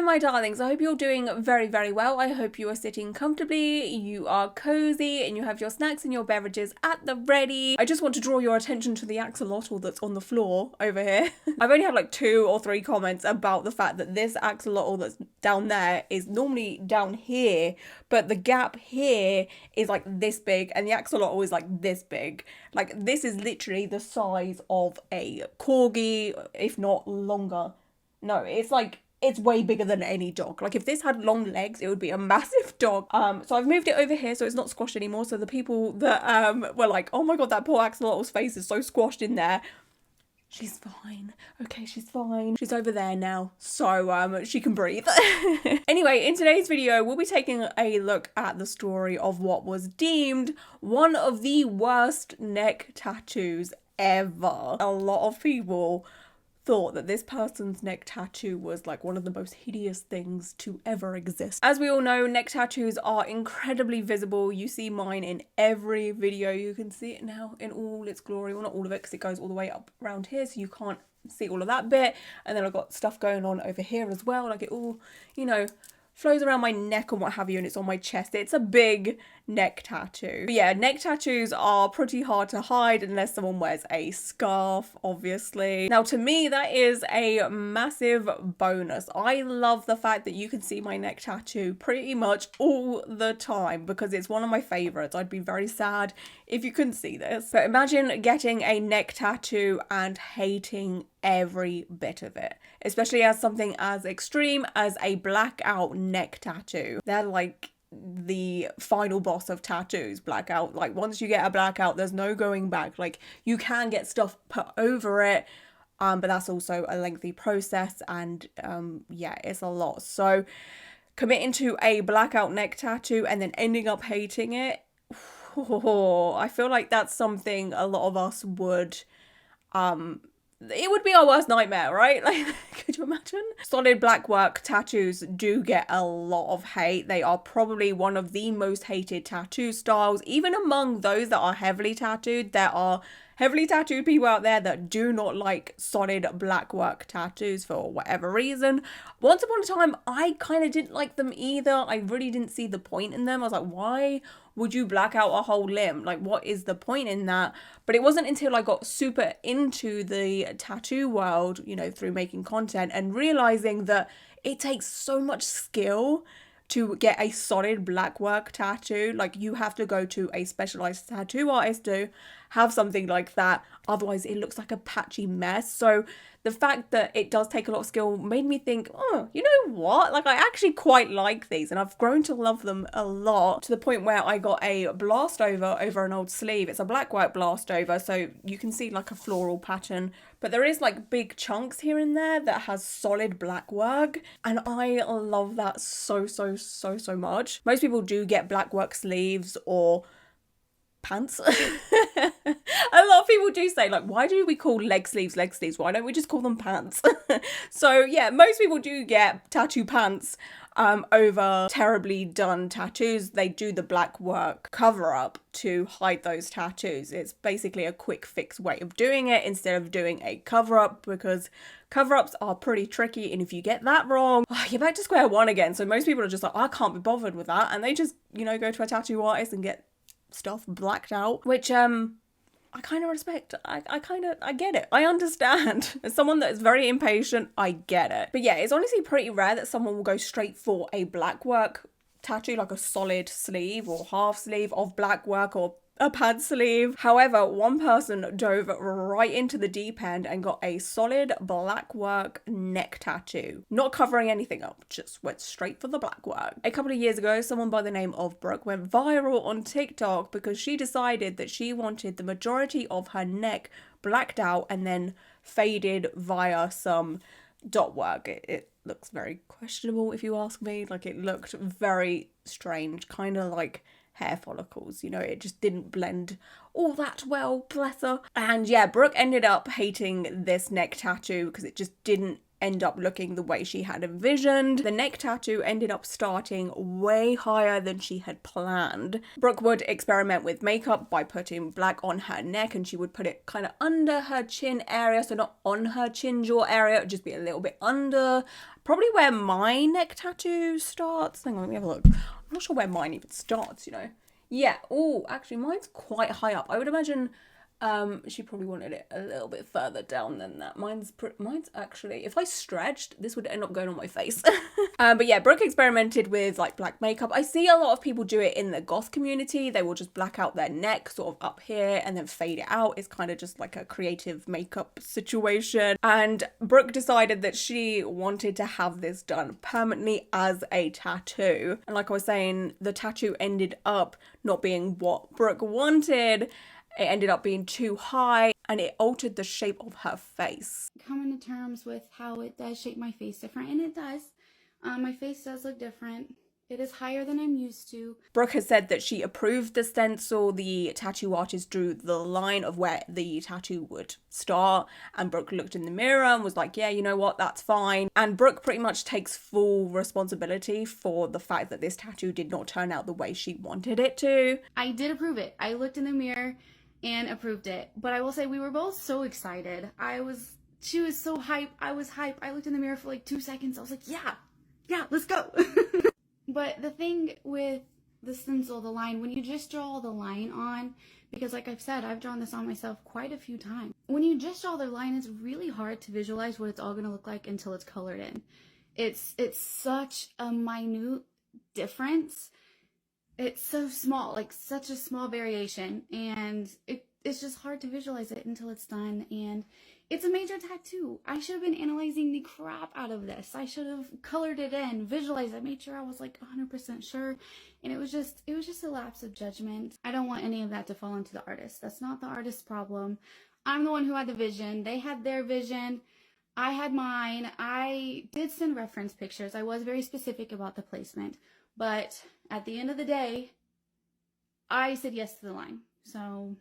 my darlings, I hope you're doing very, very well. I hope you are sitting comfortably, you are cozy, and you have your snacks and your beverages at the ready. I just want to draw your attention to the axolotl that's on the floor over here. I've only had like 2 or 3 comments about the fact that this axolotl that's down there is normally down here, but the gap here is like this big and the axolotl is like this big. Like, this is literally the size of a corgi, if not longer. No, it's way bigger than any dog. Like, if this had long legs, it would be a massive dog. So I've moved it over here so it's not squashed anymore. So the people that were like, oh my god, that poor axolotl's face is so squashed in there. She's fine. Okay, she's fine. She's over there now, so she can breathe. Anyway, in today's video, we'll be taking a look at the story of what was deemed one of the worst neck tattoos ever. A lot of people thought that this person's neck tattoo was like one of the most hideous things to ever exist. As we all know, neck tattoos are incredibly visible. You see mine in every video. You can see it now in all its glory. Well, not all of it because it goes all the way up around here, so you can't see all of that bit. And then I've got stuff going on over here as well. Like, it all, you know, flows around my neck and what have you, and it's on my chest. It's a big neck tattoo. But yeah, neck tattoos are pretty hard to hide unless someone wears a scarf, obviously. Now, to me, that is a massive bonus. I love the fact that you can see my neck tattoo pretty much all the time because it's one of my favorites. I'd be very sad if you couldn't see this. But imagine getting a neck tattoo and hating every bit of it, especially as something as extreme as a blackout neck tattoo. They're like the final boss of tattoos, blackout. Like, once you get a blackout, there's no going back. Like, you can get stuff put over it, but that's also a lengthy process, and yeah, it's a lot. So committing to a blackout neck tattoo and then ending up hating it, I feel like that's something a lot of us would it would be our worst nightmare, right? Like, could you imagine? Solid blackwork tattoos do get a lot of hate. They are probably one of the most hated tattoo styles. Even among those that are heavily tattooed, there are heavily tattooed people out there that do not like solid blackwork tattoos for whatever reason. Once upon a time, I kind of didn't like them either. I really didn't see the point in them. I was like, why would you black out a whole limb? Like, what is the point in that? But it wasn't until I got super into the tattoo world, you know, through making content and realizing that it takes so much skill to get a solid blackwork tattoo. Like, you have to go to a specialized tattoo artist to have something like that. Otherwise, it looks like a patchy mess. So the fact that it does take a lot of skill made me think, oh, you know what? Like, I actually quite like these, and I've grown to love them a lot, to the point where I got a blast over an old sleeve. It's a blackwork blast over, so you can see like a floral pattern, but there is like big chunks here and there that has solid blackwork, and I love that so much. Most people do get blackwork sleeves or pants. A lot of people do say, like, why do we call leg sleeves? Why don't we just call them pants? So yeah, most people do get tattoo pants over terribly done tattoos. They do the black work cover up to hide those tattoos. It's basically a quick fix way of doing it instead of doing a cover up, because cover-ups are pretty tricky, and if you get that wrong, you're back to square one again. So most people are just like, I can't be bothered with that, and they just, you know, go to a tattoo artist and get stuff blacked out, which I kind of respect. I get it. I understand. As someone that is very impatient, I get it. But yeah, it's honestly pretty rare that someone will go straight for a blackwork tattoo, like a solid sleeve or half sleeve of blackwork or a pad sleeve. However, one person dove right into the deep end and got a solid blackwork neck tattoo, not covering anything up, just went straight for the blackwork. A couple of years ago, someone by the name of Brooke went viral on TikTok because she decided that she wanted the majority of her neck blacked out and then faded via some dot work. It looks very questionable, if you ask me. Like, it looked very strange, kind of like hair follicles, you know, it just didn't blend all that well, bless her. And yeah, Brooke ended up hating this neck tattoo because it just didn't end up looking the way she had envisioned. The neck tattoo ended up starting way higher than she had planned. Brooke would experiment with makeup by putting black on her neck, and she would put it kind of under her chin area, so not on her chin jaw area, it would just be a little bit under, probably where my neck tattoo starts. Hang on, let me have a look. I'm not sure where mine even starts, you know. Yeah, oh, actually mine's quite high up. I would imagine she probably wanted it a little bit further down than that. Mine's actually, if I stretched, this would end up going on my face. But yeah, Brooke experimented with like black makeup. I see a lot of people do it in the goth community. They will just black out their neck sort of up here and then fade it out. It's kind of just like a creative makeup situation. And Brooke decided that she wanted to have this done permanently as a tattoo. And like I was saying, the tattoo ended up not being what Brooke wanted. It ended up being too high and it altered the shape of her face. Coming to terms with how it does shape my face different, and it does. My face does look different. It is higher than I'm used to. Brooke has said that she approved the stencil. The tattoo artist drew the line of where the tattoo would start, and Brooke looked in the mirror and was like, yeah, you know what, that's fine. And Brooke pretty much takes full responsibility for the fact that this tattoo did not turn out the way she wanted it to. I did approve it. I looked in the mirror and approved it. But I will say we were both so excited. She was so hype. I was hype. I looked in the mirror for like 2 seconds. I was like, yeah, let's go. But the thing with the stencil, the line, when you just draw the line on, because like I've said, I've drawn this on myself quite a few times. When you just draw the line, it's really hard to visualize what it's all gonna look like until it's colored in. It's such a minute difference. It's so small, like such a small variation, and it's just hard to visualize it until it's done. And it's a major tattoo. I should have been analyzing the crap out of this. I should have colored it in, visualized it, made sure I was like 100% sure. And it was just a lapse of judgment. I don't want any of that to fall into the artist. That's not the artist's problem. I'm the one who had the vision. They had their vision. I had mine. I did send reference pictures. I was very specific about the placement. But at the end of the day, I said yes to the line. So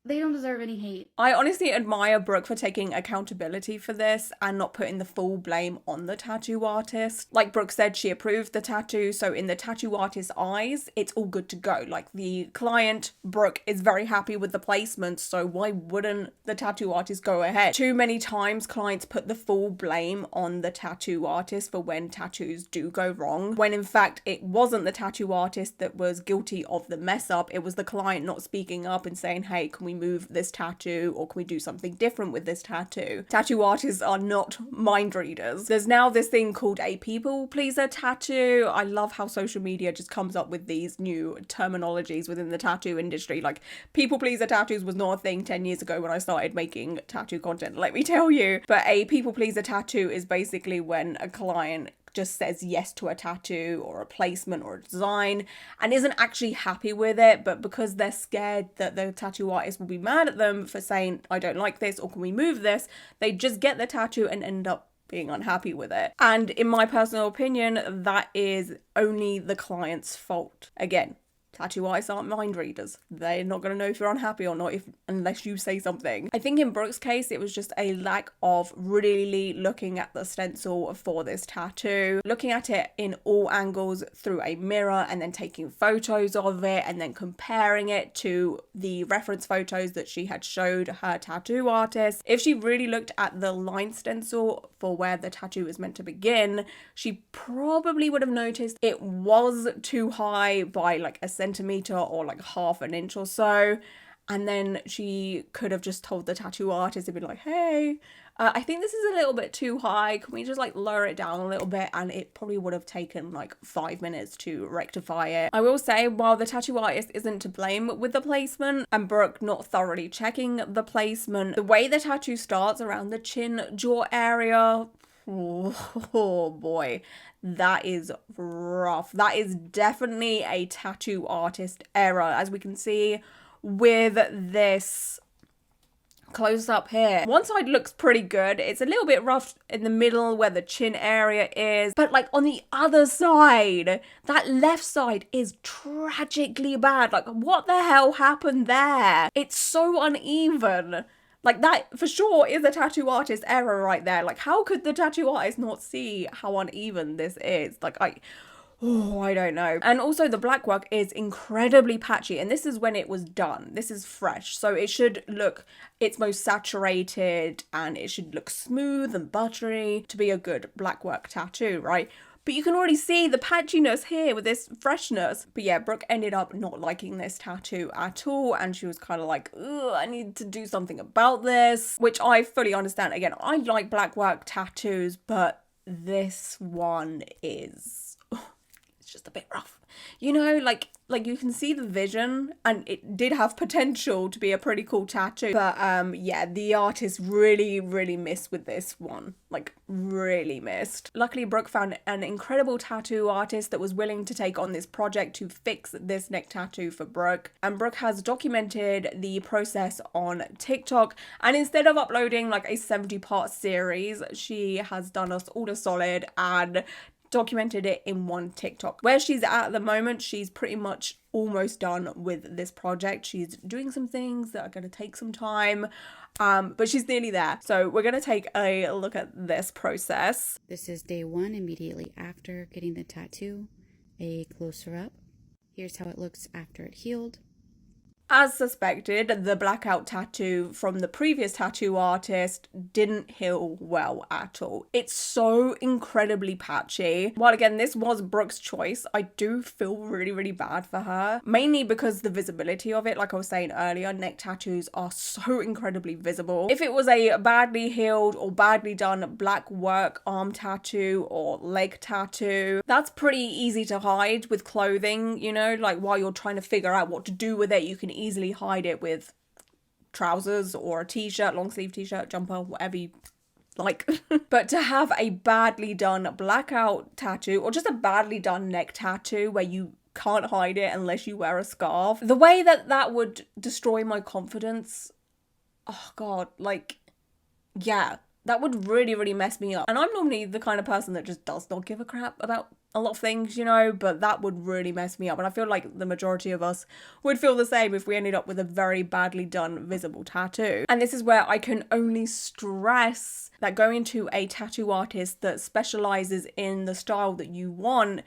they don't deserve any hate. I honestly admire Brooke for taking accountability for this and not putting the full blame on the tattoo artist. Like Brooke said, she approved the tattoo, so in the tattoo artist's eyes, it's all good to go. Like the client, Brooke, is very happy with the placement, so why wouldn't the tattoo artist go ahead? Too many times clients put the full blame on the tattoo artist for when tattoos do go wrong, when in fact it wasn't the tattoo artist that was guilty of the mess up. It was the client not speaking up and saying, hey, can we move this tattoo, or can we do something different with this tattoo? Tattoo artists are not mind readers. There's now this thing called a people pleaser tattoo. I love how social media just comes up with these new terminologies within the tattoo industry. Like, people pleaser tattoos was not a thing 10 years ago when I started making tattoo content, let me tell you. But a people pleaser tattoo is basically when a client just says yes to a tattoo or a placement or a design and isn't actually happy with it, but because they're scared that the tattoo artist will be mad at them for saying, I don't like this, or can we move this, they just get the tattoo and end up being unhappy with it. And in my personal opinion, that is only the client's fault. Again, tattoo artists aren't mind readers. They're not going to know if you're unhappy or not unless you say something. I think in Brooke's case, it was just a lack of really looking at the stencil for this tattoo, looking at it in all angles through a mirror and then taking photos of it and then comparing it to the reference photos that she had showed her tattoo artist. If she really looked at the line stencil for where the tattoo is meant to begin, she probably would have noticed it was too high by like a centimeter or like half an inch or so, and then she could have just told the tattoo artist and been like, hey, I think this is a little bit too high, can we just like lower it down a little bit? And it probably would have taken like 5 minutes to rectify it. I will say, while the tattoo artist isn't to blame with the placement and Brooke not thoroughly checking the placement, the way the tattoo starts around the chin jaw area, oh boy, that is rough. That is definitely a tattoo artist error, as we can see with this close up here. One side looks pretty good. It's a little bit rough in the middle where the chin area is, but like on the other side, that left side is tragically bad. Like, what the hell happened there? It's so uneven. Like, that for sure is a tattoo artist error right there. Like, how could the tattoo artist not see how uneven this is? Like, I don't know. And also the black work is incredibly patchy, and this is when it was done. This is fresh, so it should look its most saturated and it should look smooth and buttery to be a good black work tattoo, right? But you can already see the patchiness here with this freshness. But yeah, Brooke ended up not liking this tattoo at all, and she was kind of like, ugh, I need to do something about this, which I fully understand. Again, I like black work tattoos, but this one is, it's just a bit rough. You know, like you can see the vision, and it did have potential to be a pretty cool tattoo. But yeah, the artist really missed with this one. Like, really missed. Luckily, Brooke found an incredible tattoo artist that was willing to take on this project to fix this neck tattoo for Brooke. And Brooke has documented the process on TikTok. And instead of uploading like a 70-part series, she has done us all a solid and documented it in one TikTok. Where she's at the moment, she's pretty much almost done with this project. She's doing some things that are going to take some time, but she's nearly there. So we're going to take a look at this process. This is day 1 immediately after getting the tattoo. A closer up. Here's how it looks after it healed. As suspected, the blackout tattoo from the previous tattoo artist didn't heal well at all. It's so incredibly patchy. While again, this was Brooke's choice, I do feel really bad for her. Mainly because the visibility of it, like I was saying earlier, neck tattoos are so incredibly visible. If it was a badly healed or badly done black work arm tattoo or leg tattoo, that's pretty easy to hide with clothing, you know, like while you're trying to figure out what to do with it, you can easily hide it with trousers or a t-shirt, long sleeve t-shirt, jumper, whatever you like. But to have a badly done blackout tattoo or just a badly done neck tattoo where you can't hide it unless you wear a scarf, the way that that would destroy my confidence, oh god, like, yeah, that would really mess me up. And I'm normally the kind of person that just does not give a crap about a lot of things, you know, but that would really mess me up. And I feel like the majority of us would feel the same if we ended up with a very badly done visible tattoo. And this is where I can only stress that going to a tattoo artist that specializes in the style that you want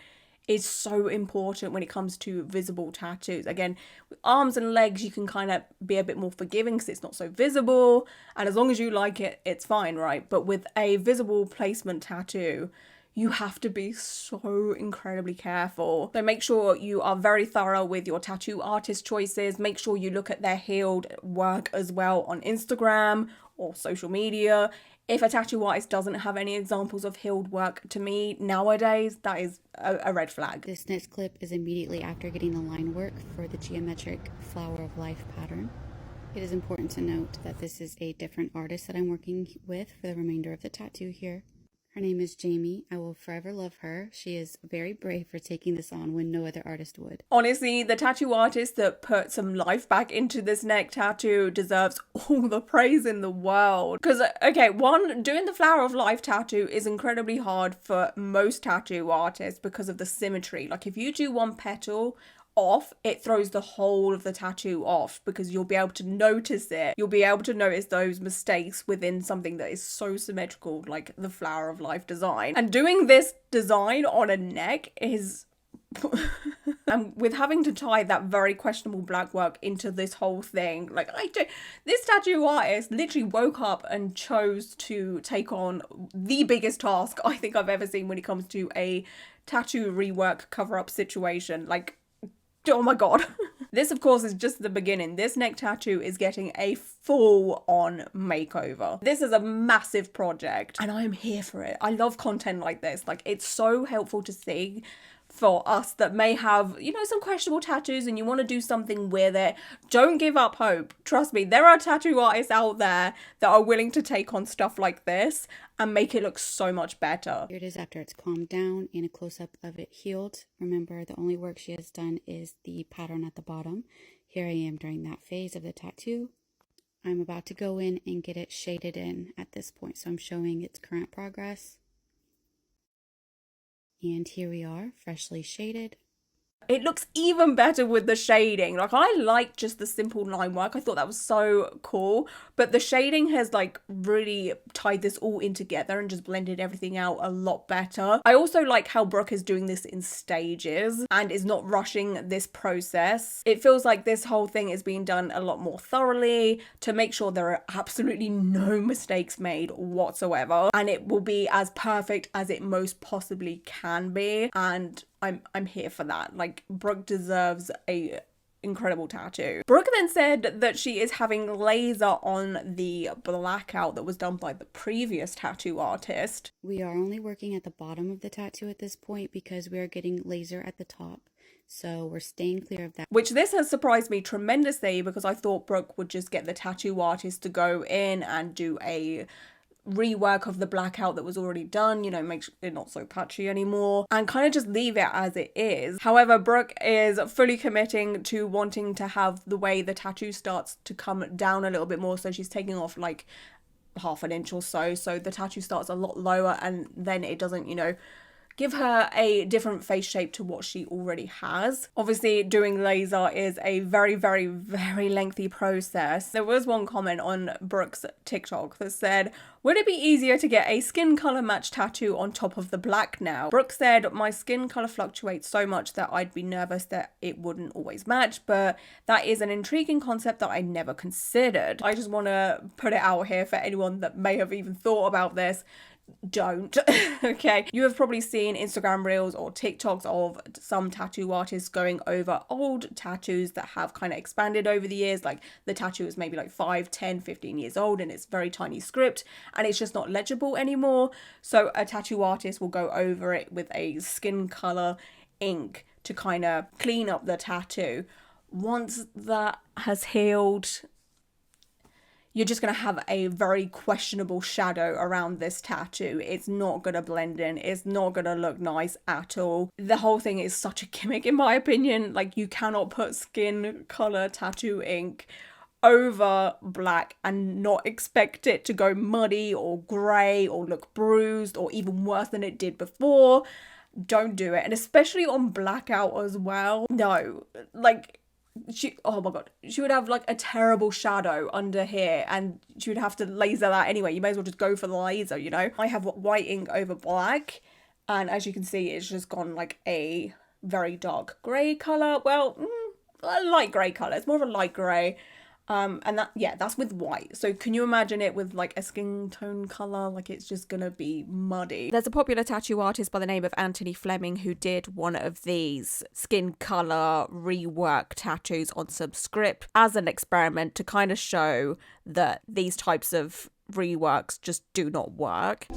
is so important when it comes to visible tattoos. Again, with arms and legs, you can kind of be a bit more forgiving because it's not so visible. And as long as you like it, it's fine, right? But with a visible placement tattoo, you have to be so incredibly careful. So make sure you are very thorough with your tattoo artist choices. Make sure you look at their healed work as well on Instagram or social media. If a tattoo artist doesn't have any examples of healed work, to me, nowadays, that is a red flag. This next clip is immediately after getting the line work for the geometric flower of life pattern. It is important to note that this is a different artist that I'm working with for the remainder of the tattoo here. Her name is Jamie. I will forever love her. She is very brave for taking this on when no other artist would. Honestly, the tattoo artist that put some life back into this neck tattoo deserves all the praise in the world. Because, okay, one, doing the flower of life tattoo is incredibly hard for most tattoo artists because of the symmetry. Like, if you do one petal off, it throws the whole of the tattoo off because you'll be able to notice it. You'll be able to notice those mistakes within something that is so symmetrical, like the flower of life design. And doing this design on a neck is and with having to tie that very questionable black work into this whole thing, like, this tattoo artist literally woke up and chose to take on the biggest task I think I've ever seen when it comes to a tattoo rework cover-up situation. Like, oh my god. This, of course, is just the beginning. This neck tattoo is getting a full-on makeover. This is a massive project, and I am here for it. I love content like this. Like, it's so helpful to see for us that may have, you know, some questionable tattoos and you want to do something with it. Don't give up hope. Trust me, there are tattoo artists out there that are willing to take on stuff like this and make it look so much better. Here it is after it's calmed down and a close-up of it healed. Remember, the only work she has done is the pattern at the bottom. Here I am during that phase of the tattoo. I'm about to go in and get it shaded in at this point, so I'm showing its current progress. And here we are, freshly shaded. it looks even better with the shading. Like, I like just the simple line work. I thought that was so cool. But the shading has like really tied this all in together and just blended everything out a lot better. I also like how Brooke is doing this in stages and is not rushing this process. It feels like this whole thing is being done a lot more thoroughly to make sure there are absolutely no mistakes made whatsoever, and it will be as perfect as it most possibly can be. And I'm here for that. Like, Brooke deserves a incredible tattoo. Brooke then said that she is having laser on the blackout that was done by the previous tattoo artist. We are only working at the bottom of the tattoo at this point because we are getting laser at the top. So we're staying clear of that. Which this has surprised me tremendously, because I thought Brooke would just get the tattoo artist to go in and do a rework of the blackout that was already done, you know, make it not so patchy anymore, and kind of just leave it as it is. However, Brooke is fully committing to wanting to have the way the tattoo starts to come down a little bit more, so she's taking off like half an inch or so the tattoo starts a lot lower, and then it doesn't, you know, give her a different face shape to what she already has. Obviously, doing laser is a very, very, very lengthy process. There was one comment on Brooke's TikTok that said, would it be easier to get a skin color match tattoo on top of the black now? Brooke said, my skin color fluctuates so much that I'd be nervous that it wouldn't always match, but that is an intriguing concept that I never considered. I just want to put it out here for anyone that may have even thought about this. Don't. Okay, you have probably seen Instagram reels or TikToks of some tattoo artists going over old tattoos that have kind of expanded over the years. Like, the tattoo is maybe like 5, 10, 15 years old and it's very tiny script and it's just not legible anymore. So a tattoo artist will go over it with a skin color ink to kind of clean up the tattoo. Once that has healed, you're just going to have a very questionable shadow around this tattoo. It's not going to blend in. It's not going to look nice at all. The whole thing is such a gimmick, in my opinion. Like, you cannot put skin color tattoo ink over black and not expect it to go muddy or grey or look bruised or even worse than it did before. Don't do it. And especially on blackout as well. No, like, oh my god, she would have like a terrible shadow under here and she would have to laser that anyway. You may as well just go for the laser, you know. I have white ink over black, and as you can see, it's just gone like a very dark grey colour. Well, a light grey colour. It's more of a light grey. And that, yeah, that's with white. So can you imagine it with like a skin tone colour? Like, it's just gonna be muddy. There's a popular tattoo artist by the name of Anthony Fleming who did one of these skin colour rework tattoos on some script as an experiment to kind of show that these types of reworks just do not work.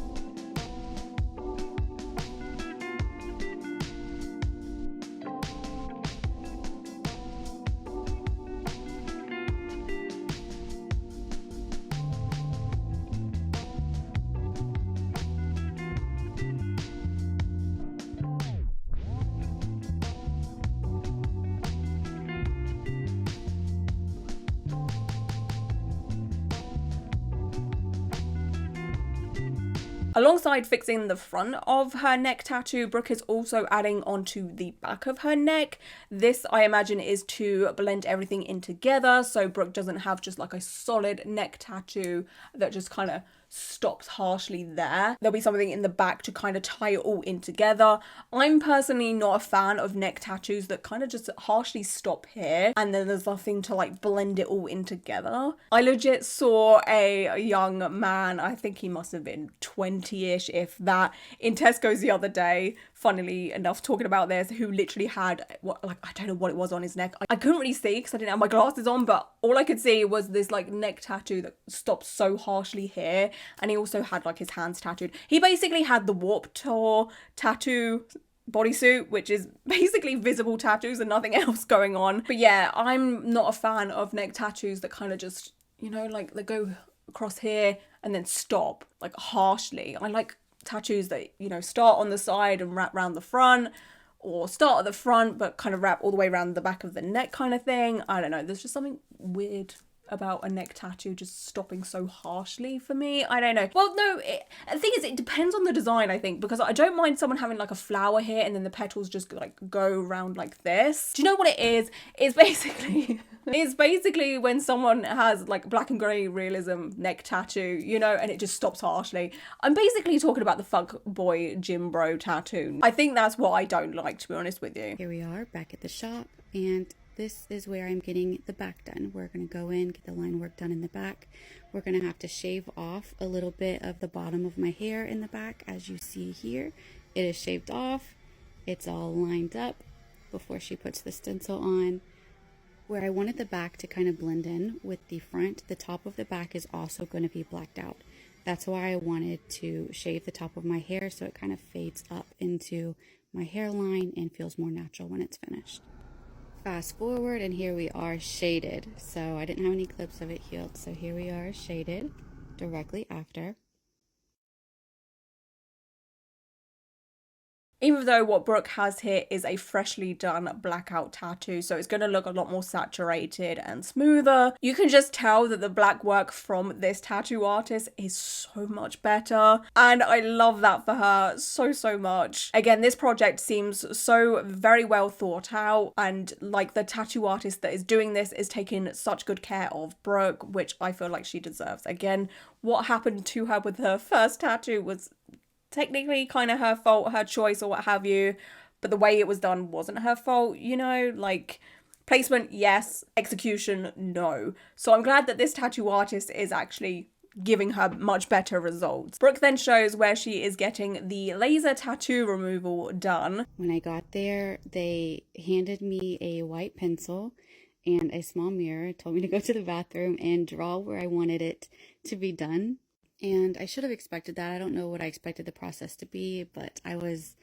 Alongside fixing the front of her neck tattoo, Brooke is also adding onto the back of her neck. This, I imagine, is to blend everything in together, so Brooke doesn't have just like a solid neck tattoo that just kind of stops harshly there. There'll be something in the back to kind of tie it all in together. I'm personally not a fan of neck tattoos that kind of just harshly stop here and then there's nothing to like blend it all in together. I legit saw a young man, I think he must have been 20-ish, if that, in Tesco's the other day, funnily enough, talking about this, who literally had what, like, I don't know what it was on his neck. I couldn't really see because I didn't have my glasses on, but all I could see was this like neck tattoo that stopped so harshly here. And he also had like his hands tattooed. He basically had the Warped Tour tattoo bodysuit, which is basically visible tattoos and nothing else going on. But yeah, I'm not a fan of neck tattoos that kind of just, you know, like they go across here and then stop like harshly. I like tattoos that, you know, start on the side and wrap around the front, or start at the front but kind of wrap all the way around the back of the neck kind of thing. I don't know, there's just something weird about a neck tattoo just stopping so harshly for me. I don't know. Well, no, the thing is, it depends on the design, I think, because I don't mind someone having like a flower here and then the petals just like go around like this. Do you know what it is? It's basically... It's basically when someone has like black and grey realism neck tattoo, you know, and it just stops harshly. I'm basically talking about the fuck boy gym bro tattoo. I think that's what I don't like, to be honest with you. Here we are back at the shop, and this is where I'm getting the back done. We're going to go in, get the line work done in the back. We're going to have to shave off a little bit of the bottom of my hair in the back. As you see here, it is shaved off. It's all lined up before she puts the stencil on. Where I wanted the back to kind of blend in with the front, the top of the back is also going to be blacked out. That's why I wanted to shave the top of my hair so it kind of fades up into my hairline and feels more natural when it's finished. Fast forward, and here we are shaded. So I didn't have any clips of it healed, so here we are shaded directly after. Even though what Brooke has here is a freshly done blackout tattoo, so it's going to look a lot more saturated and smoother, you can just tell that the black work from this tattoo artist is so much better. And I love that for her so much. Again, this project seems so very well thought out, and like the tattoo artist that is doing this is taking such good care of Brooke, which I feel like she deserves. Again, what happened to her with her first tattoo was technically kind of her fault, her choice or what have you, but the way it was done wasn't her fault, you know, like placement, yes, execution, no. So I'm glad that this tattoo artist is actually giving her much better results. Brooke then shows where she is getting the laser tattoo removal done. When I got there, they handed me a white pencil and a small mirror, told me to go to the bathroom and draw where I wanted it to be done. And I should have expected that. I don't know what I expected the process to be, but I was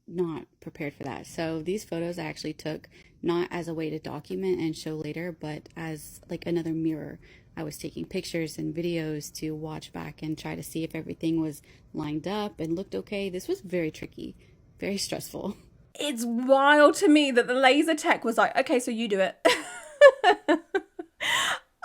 not prepared for that. So these photos I actually took not as a way to document and show later, but as like another mirror. I was taking pictures and videos to watch back and try to see if everything was lined up and looked okay. This was very tricky, very stressful. It's wild to me that the laser tech was like, okay, so you do it.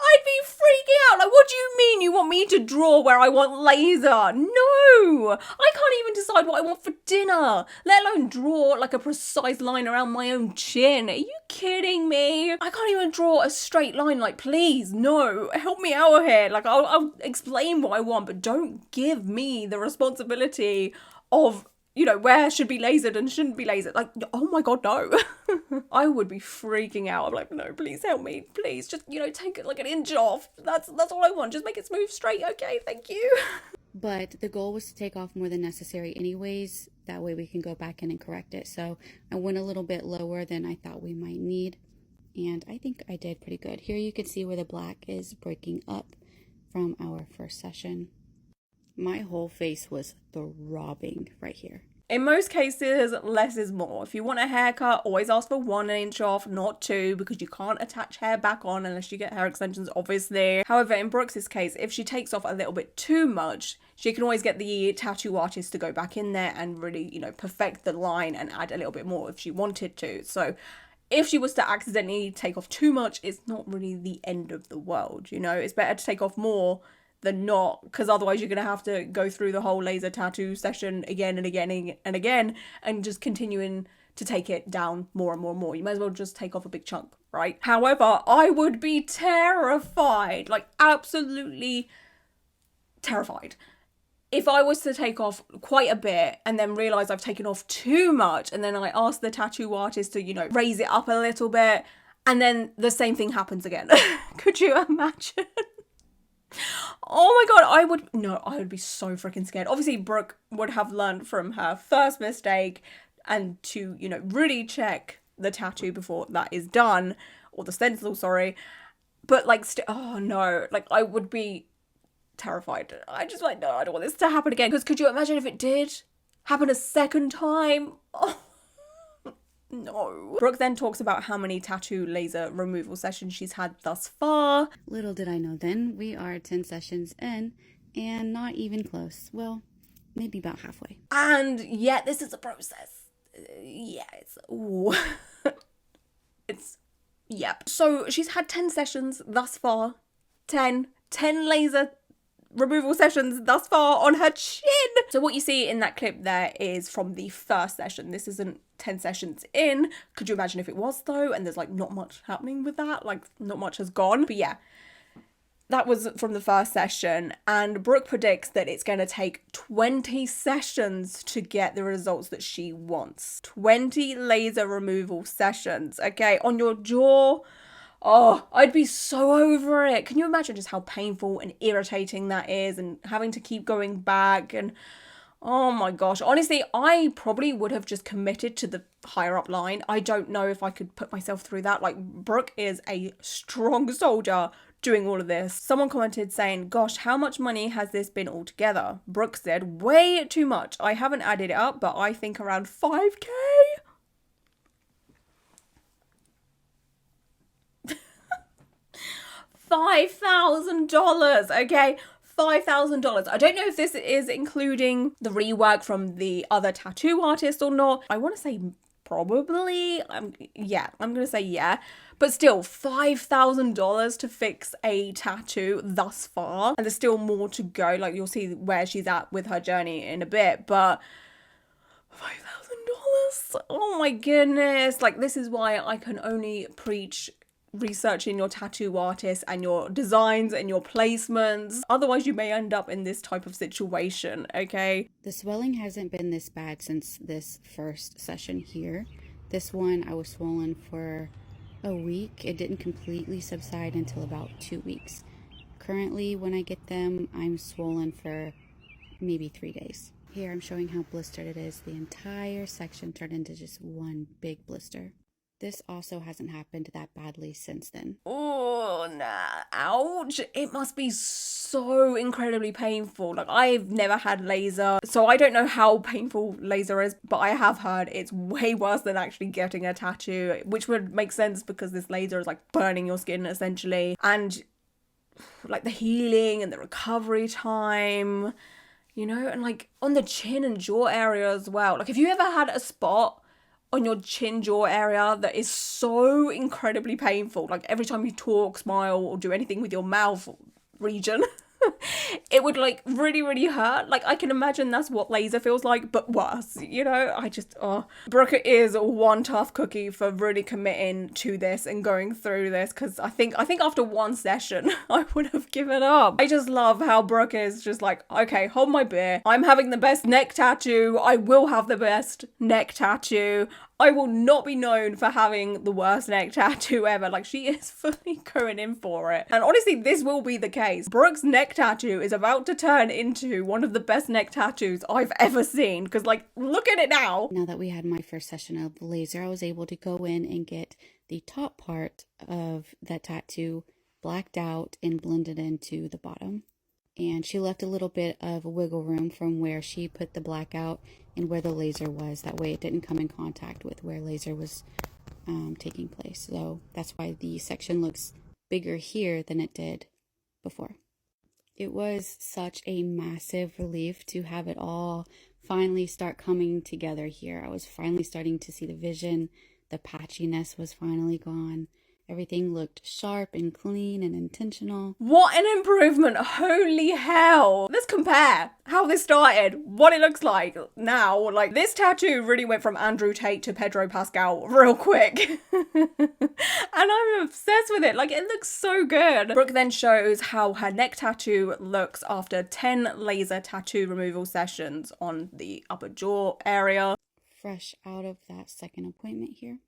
I'd be freaking out. Like, what do you mean you want me to draw where I want laser? No! I can't even decide what I want for dinner, let alone draw like a precise line around my own chin. Are you kidding me? I can't even draw a straight line. Like, please, no. Help me out here. Like, I'll explain what I want, but don't give me the responsibility of, you know, where should be lasered and shouldn't be lasered. Like, oh my God, no. I would be freaking out. I'm like, no, please help me. Please, just, you know, take it like an inch off. That's all I want. Just make it smooth, straight. Okay, thank you. But the goal was to take off more than necessary anyways. That way we can go back in and correct it. So I went a little bit lower than I thought we might need. And I think I did pretty good. Here you can see where the black is breaking up from our first session. My whole face was throbbing right here. In most cases, less is more. If you want a haircut, always ask for 1 inch off, not 2, because you can't attach hair back on unless you get hair extensions, obviously. However, in Brooke's case, if she takes off a little bit too much, she can always get the tattoo artist to go back in there and really, you know, perfect the line and add a little bit more if she wanted to. So if she was to accidentally take off too much, it's not really the end of the world, you know? It's better to take off more than not, because otherwise you're going to have to go through the whole laser tattoo session again and again and again and just continuing to take it down more and more and more. You might as well just take off a big chunk, right? However, I would be terrified, like absolutely terrified, if I was to take off quite a bit and then realise I've taken off too much, and then I ask the tattoo artist to, you know, raise it up a little bit, and then the same thing happens again. Could you imagine? Oh my God, I would be so freaking scared. Obviously, Brooke would have learned from her first mistake and to, you know, really check the tattoo before that is done, or the stencil, sorry. But like, oh no, like I would be terrified. I just like, no, I don't want this to happen again. Because could you imagine if it did happen a second time? Oh. No. Brooke then talks about how many tattoo laser removal sessions she's had thus far. Little did I know then, we are 10 sessions in and not even close. Well, maybe about halfway. And yet this is a process. Yeah, it's... Ooh. It's... Yep. So she's had 10 sessions thus far 10 laser removal sessions thus far on her chin. So what you see in that clip there is from the first session. This isn't 10 sessions in. Could you imagine if it was though? And there's like not much happening with that. Like not much has gone. But yeah, that was from the first session. And Brooke predicts that it's going to take 20 sessions to get the results that she wants. 20 laser removal sessions. Okay, on your jaw. Oh, I'd be so over it. Can you imagine just how painful and irritating that is, and having to keep going back? And oh my gosh, honestly, I probably would have just committed to the higher up line. I don't know if I could put myself through that. Like, Brooke is a strong soldier doing all of this. Someone commented saying, gosh, how much money has this been altogether? Brooke said, way too much. I haven't added it up, but I think around 5K. $5,000, okay? $5,000. I don't know if this is including the rework from the other tattoo artist or not. I want to say probably. Yeah, I'm going to say yeah. But still, $5,000 to fix a tattoo thus far. And there's still more to go. Like, you'll see where she's at with her journey in a bit. But $5,000? Oh my goodness. Like, this is why I can only preach researching your tattoo artist and your designs and your placements. Otherwise, you may end up in this type of situation, okay? The swelling hasn't been this bad since this first session here. This one, I was swollen for a week. It didn't completely subside until about 2 weeks. Currently, when I get them, I'm swollen for maybe 3 days. Here, I'm showing how blistered it is. The entire section turned into just one big blister. This also hasn't happened that badly since then. Oh, nah. Ouch. It must be so incredibly painful. Like, I've never had laser, so I don't know how painful laser is, but I have heard it's way worse than actually getting a tattoo, which would make sense because this laser is like burning your skin essentially. And like the healing and the recovery time, you know, and like on the chin and jaw area as well. Like, have you ever had a spot on your chin jaw area that is so incredibly painful? Like, every time you talk, smile, or do anything with your mouth region, it would like really hurt. Like, I can imagine that's what laser feels like, but worse, you know? Brooke is one tough cookie for really committing to this and going through this, because I think after one session I would have given up. I just love how Brooke is just like, okay, hold my beer, I'm having the best neck tattoo, I will have the best neck tattoo, I will not be known for having the worst neck tattoo ever. Like, she is fully going in for it. And honestly, this will be the case. Brooke's neck tattoo is about to turn into one of the best neck tattoos I've ever seen. Because, like, look at it now. Now that we had my first session of laser, I was able to go in and get the top part of that tattoo blacked out and blended into the bottom. And she left a little bit of wiggle room from where she put the black out and where the laser was. That way it didn't come in contact with where laser was taking place. So that's why the section looks bigger here than it did before. It was such a massive relief to have it all finally start coming together here. I was finally starting to see the vision. The patchiness was finally gone. Everything looked sharp and clean and intentional. What an improvement. Holy hell. Let's compare how this started, what it looks like now. Like, this tattoo really went from Andrew Tate to Pedro Pascal real quick. And I'm obsessed with it. Like, it looks so good. Brooke then shows how her neck tattoo looks after 10 laser tattoo removal sessions on the upper jaw area. Fresh out of that second appointment here.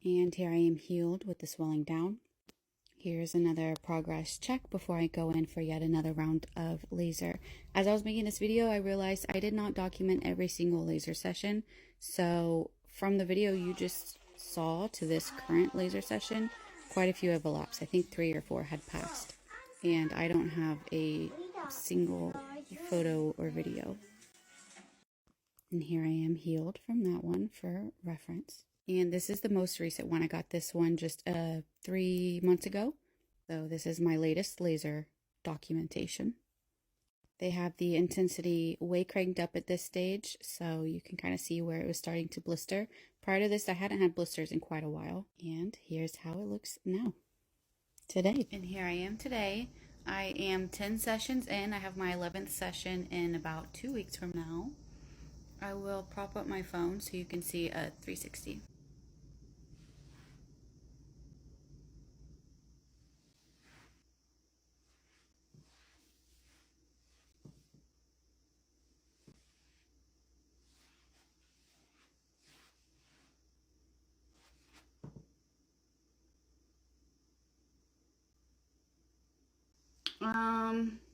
And here I am healed with the swelling down. Here's another progress check before I go in for yet another round of laser. As I was making this video, I realized I did not document every single laser session. So from the video you just saw to this current laser session, quite a few have elapsed. I think 3 or 4 had passed. And I don't have a single photo or video. And here I am healed from that one for reference. And this is the most recent one. I got this one just 3 months ago. So this is my latest laser documentation. They have the intensity way cranked up at this stage, so you can kind of see where it was starting to blister. Prior to this, I hadn't had blisters in quite a while. And here's how it looks now, today. And here I am today. I am 10 sessions in. I have my 11th session in about 2 weeks from now. I will prop up my phone so you can see a 360.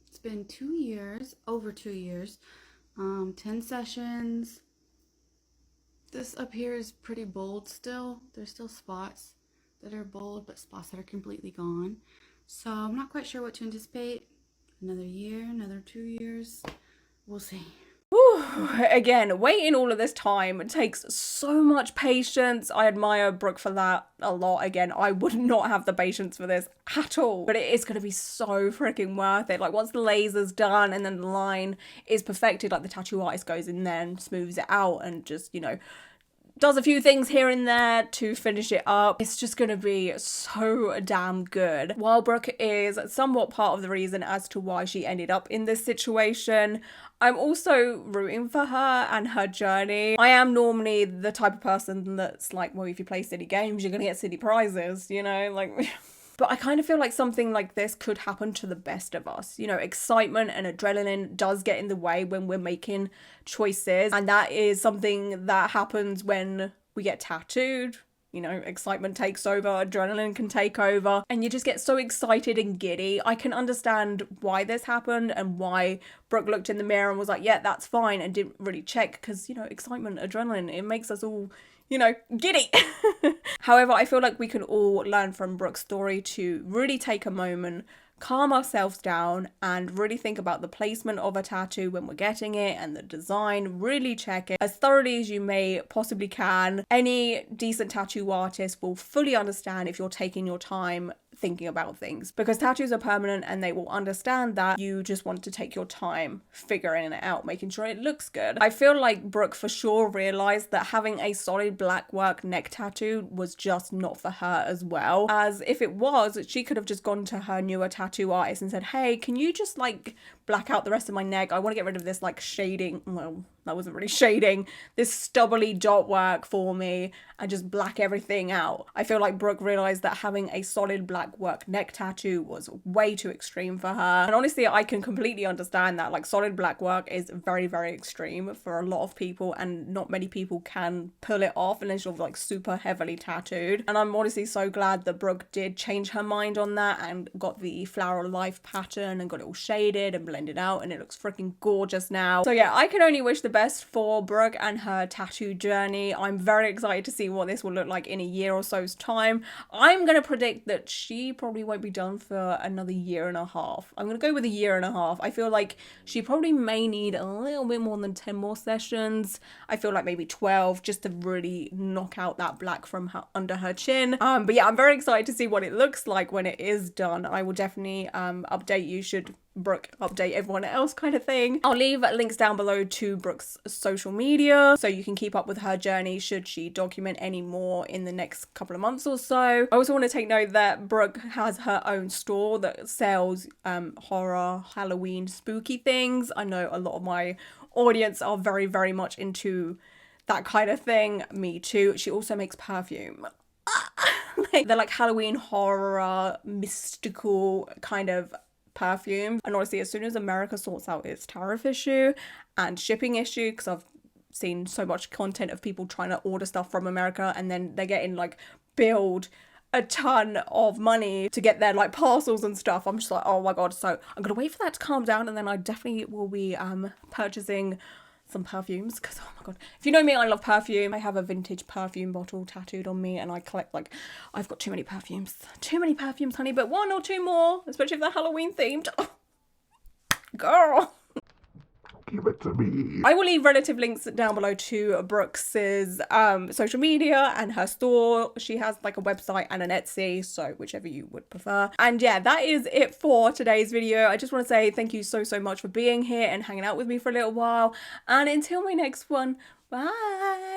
It's been 2 years, over 2 years, 10 sessions. This up here is pretty bold still. There's still spots that are bold, but spots that are completely gone. So I'm not quite sure what to anticipate. Another year, another 2 years. We'll see. Whew. Again, waiting all of this time takes so much patience. I admire Brooke for that a lot. Again, I would not have the patience for this at all, but it is going to be so freaking worth it. Like once the laser's done and then the line is perfected, like the tattoo artist goes in there and smooths it out and just, you know, does a few things here and there to finish it up. It's just gonna be so damn good. While Brooke is somewhat part of the reason as to why she ended up in this situation, I'm also rooting for her and her journey. I am normally the type of person that's like, well, if you play silly games, you're gonna get silly prizes, you know, like... But I kind of feel like something like this could happen to the best of us. You know, excitement and adrenaline does get in the way when we're making choices. And that is something that happens when we get tattooed. You know, excitement takes over, adrenaline can take over, and you just get so excited and giddy. I can understand why this happened and why Brooke looked in the mirror and was like, yeah, that's fine, and didn't really check because, you know, excitement, adrenaline, it makes us all, you know, giddy. However, I feel like we can all learn from Brooke's story to really take a moment, calm ourselves down and really think about the placement of a tattoo when we're getting it and the design. Really check it as thoroughly as you may possibly can. Any decent tattoo artist will fully understand if you're taking your time thinking about things, because tattoos are permanent and they will understand that you just want to take your time figuring it out, making sure it looks good. I feel like Brooke for sure realized that having a solid black work neck tattoo was just not for her as well, as if it was, she could have just gone to her newer tattoo artist and said, hey, can you just like black out the rest of my neck? I want to get rid of this like shading, well, that wasn't really shading, this stubbly dot work for me, and just black everything out. I feel like Brooke realized that having a solid black work neck tattoo was way too extreme for her. And honestly, I can completely understand that. Like, solid black work is very, very extreme for a lot of people, and not many people can pull it off unless you're like super heavily tattooed. And I'm honestly so glad that Brooke did change her mind on that and got the flower life pattern and got it all shaded and blended out, and it looks freaking gorgeous now. So yeah, I can only wish the best for Brooke and her tattoo journey. I'm very excited to see what this will look like in a year or so's time. I'm gonna predict that she probably won't be done for another year and a half. I'm gonna go with a year and a half. I feel like she probably may need a little bit more than 10 more sessions. I feel like maybe 12, just to really knock out that black from her under her chin. But yeah, I'm very excited to see what it looks like when it is done. I will definitely update you should Brooke update everyone else, kind of thing. I'll leave links down below to Brooke's social media so you can keep up with her journey should she document any more in the next couple of months or so. I also want to take note that Brooke has her own store that sells horror, Halloween, spooky things. I know a lot of my audience are very, very much into that kind of thing. Me too. She also makes perfume. They're like Halloween, horror, mystical kind of perfume. And honestly, as soon as America sorts out its tariff issue and shipping issue, because I've seen so much content of people trying to order stuff from America and then they're getting like billed a ton of money to get their like parcels and stuff, I'm just like, oh my god. So I'm gonna wait for that to calm down, and then I definitely will be purchasing some perfumes, because oh my god, if you know me, I love perfume. I have a vintage perfume bottle tattooed on me, and I collect, like, I've got too many perfumes, honey, but 1 or 2 more, especially if they're Halloween themed. Oh, girl. Give it to me. I will leave relative links down below to Brookes's social media and her store. She has like a website and an Etsy, so whichever you would prefer. And yeah, that is it for today's video. I just want to say thank you so much for being here and hanging out with me for a little while. And until my next one, bye.